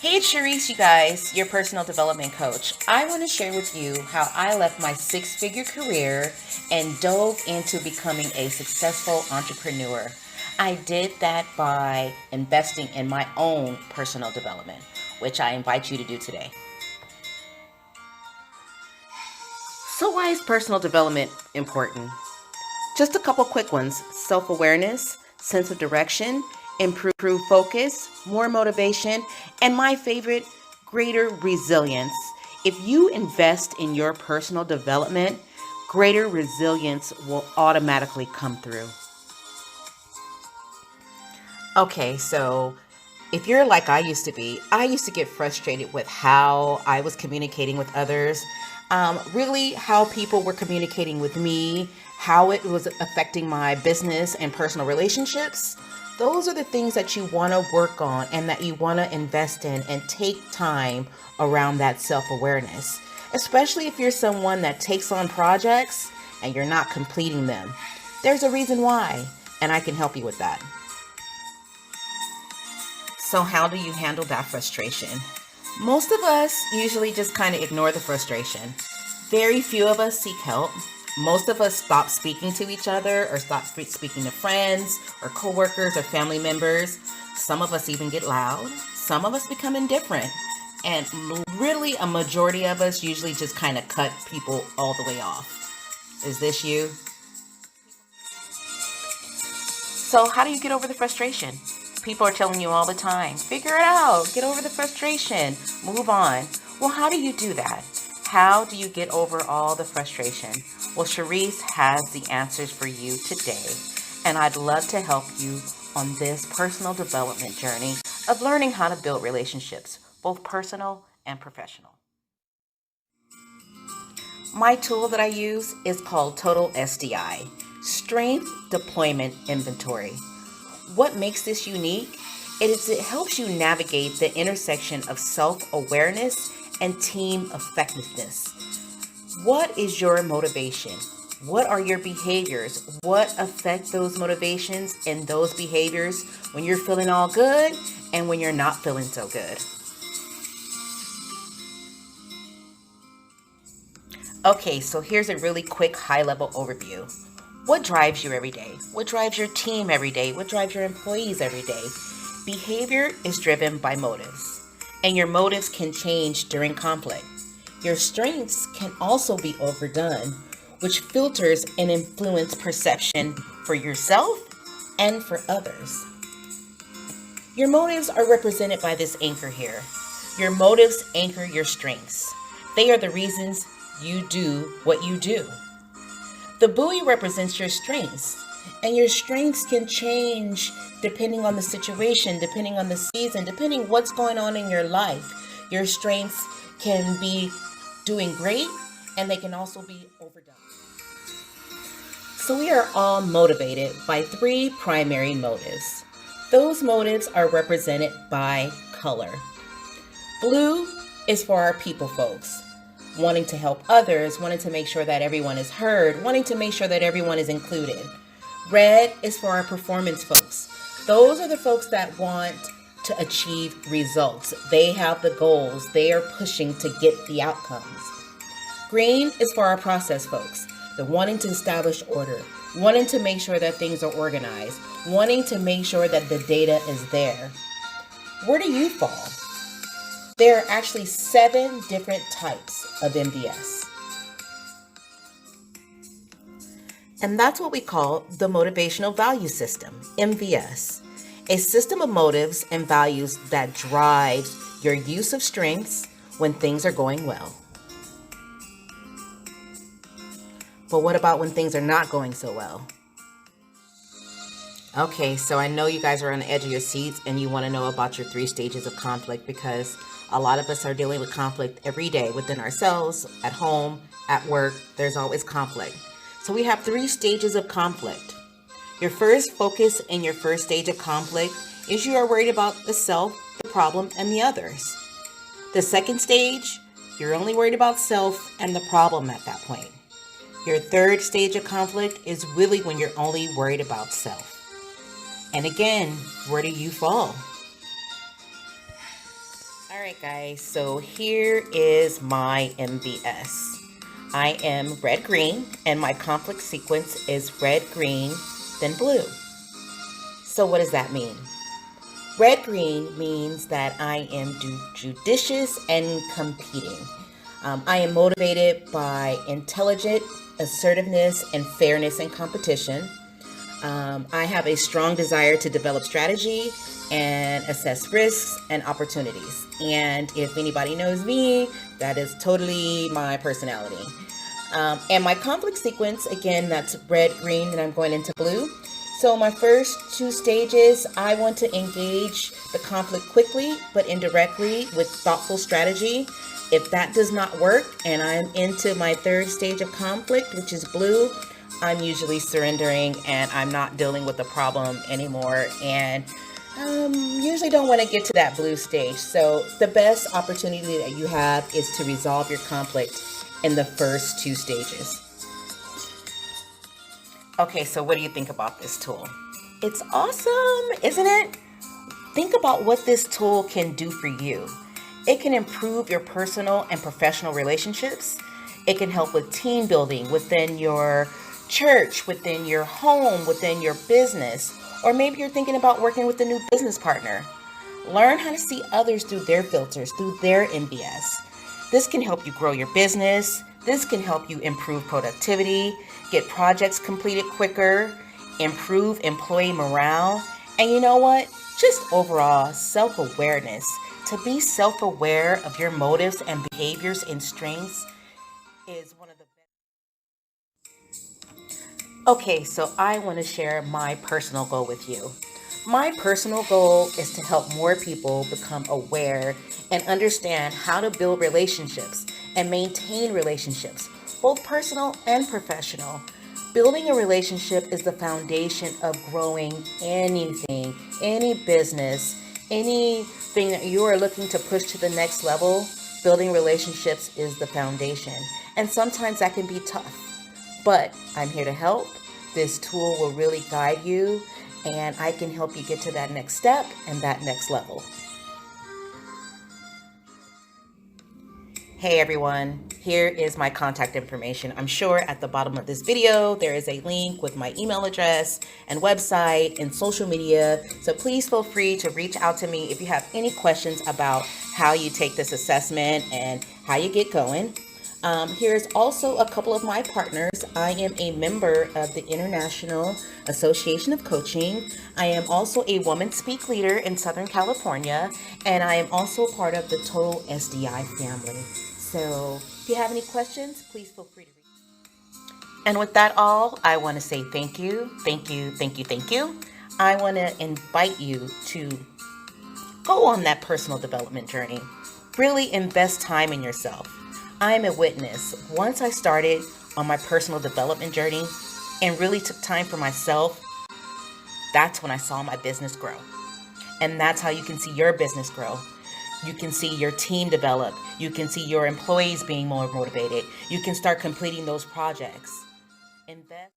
Hey, it's Charisse, you guys, your personal development coach. I want to share with you how I left my six-figure career and dove into becoming a successful entrepreneur. I did that by investing in my own personal development, which I invite you to do today. So why is personal development important? Just a couple quick ones. Self-awareness, sense of direction, improved focus, more motivation, and my favorite, greater resilience. If you invest in your personal development, greater resilience will automatically come through. Okay, so if you're like I used to get frustrated with how I was communicating with others, really how people were communicating with me, how it was affecting my business and personal relationships. Those are the things that you want to work on and that you want to invest in and take time around that self-awareness, especially if you're someone that takes on projects and you're not completing them. There's a reason why, and I can help you with that. So how do you handle that frustration? Most of us usually just kind of ignore the frustration. Very few of us seek help. Most of us stop speaking to each other or stop speaking to friends or coworkers or family members. Some of us even get loud. Some of us become indifferent. And really a majority of us usually just kind of cut people all the way off. Is this you? So how do you get over the frustration? People are telling you all the time, figure it out, get over the frustration, move on. Well, how do you do that? How do you get over all the frustration? Well, Charisse has the answers for you today, and I'd love to help you on this personal development journey of learning how to build relationships, both personal and professional. My tool that I use is called Total SDI, Strength Deployment Inventory. What makes this unique? It helps you navigate the intersection of self-awareness and team effectiveness. What is your motivation? What are your behaviors? What affect those motivations and those behaviors when you're feeling all good and when you're not feeling so good? Okay, so here's a really quick high-level overview. What drives you every day? What drives your team every day? What drives your employees every day? Behavior is driven by motives, and your motives can change during conflict. Your strengths can also be overdone, which filters and influence perception for yourself and for others. Your motives are represented by this anchor here. Your motives anchor your strengths. They are the reasons you do what you do. The buoy represents your strengths, and your strengths can change depending on the situation, depending on the season, depending what's going on in your life. Your strengths can be doing great, and they can also be overdone. So we are all motivated by three primary motives. Those motives are represented by color. Blue is for our people folks, wanting to help others, wanting to make sure that everyone is heard, wanting to make sure that everyone is included. Red is for our performance folks. Those are the folks that want to achieve results. They have the goals. They are pushing to get the outcomes. Green is for our process folks. They're wanting to establish order, wanting to make sure that things are organized, wanting to make sure that the data is there. Where do you fall? There are actually 7 different types of MVS. And that's what we call the motivational value system, MVS, a system of motives and values that drives your use of strengths when things are going well. But what about when things are not going so well? Okay, so I know you guys are on the edge of your seats and you want to know about your 3 stages of conflict, because a lot of us are dealing with conflict every day within ourselves, at home, at work. There's always conflict. So we have 3 stages of conflict. Your first focus in your first stage of conflict is you are worried about the self, the problem, and the others. The second stage, you're only worried about self and the problem at that point. Your third stage of conflict is really when you're only worried about self. And again, where do you fall? All right, guys, so here is my MVS. I am red green, and my conflict sequence is red green, then blue. So, what does that mean? Red green means that I am judicious and competing. I am motivated by intelligent assertiveness and fairness in competition. I have a strong desire to develop strategy and assess risks and opportunities. And if anybody knows me, that is totally my personality. And my conflict sequence, again, that's red, green, and I'm going into blue. So my first two stages, I want to engage the conflict quickly but indirectly with thoughtful strategy. If that does not work and I'm into my third stage of conflict, which is blue, I'm usually surrendering and I'm not dealing with the problem anymore, and usually don't want to get to that blue stage. So the best opportunity that you have is to resolve your conflict in the first two stages. Okay, so what do you think about this tool? It's awesome, isn't it? Think about what this tool can do for you. It can improve your personal and professional relationships. It can help with team building within your church, within your home, within your business, or maybe you're thinking about working with a new business partner. Learn how to see others through their filters, through their MBS. This can help you grow your business. This can help you improve productivity, get projects completed quicker, improve employee morale, and you know what? Just overall self-awareness. To be self-aware of your motives and behaviors and strengths is one of the best. Okay, so I want to share my personal goal with you. My personal goal is to help more people become aware and understand how to build relationships and maintain relationships, both personal and professional. Building a relationship is the foundation of growing anything, any business, anything that you are looking to push to the next level. Building relationships is the foundation. And sometimes that can be tough, but I'm here to help. This tool will really guide you, and I can help you get to that next step and that next level. Hey everyone, here is my contact information. I'm sure at the bottom of this video there is a link with my email address and website and social media. So please feel free to reach out to me if you have any questions about how you take this assessment and how you get going. Here's also a couple of my partners. I am a member of the International Association of Coaching. I am also a Woman Speak leader in Southern California, and I am also part of the Total SDI family. So if you have any questions, please feel free to reach out. And with that all, I want to say thank you, thank you, thank you, thank you. I want to invite you to go on that personal development journey. Really invest time in yourself. I am a witness. Once I started on my personal development journey and really took time for myself, that's when I saw my business grow. And that's how you can see your business grow. You can see your team develop. You can see your employees being more motivated. You can start completing those projects. Invest.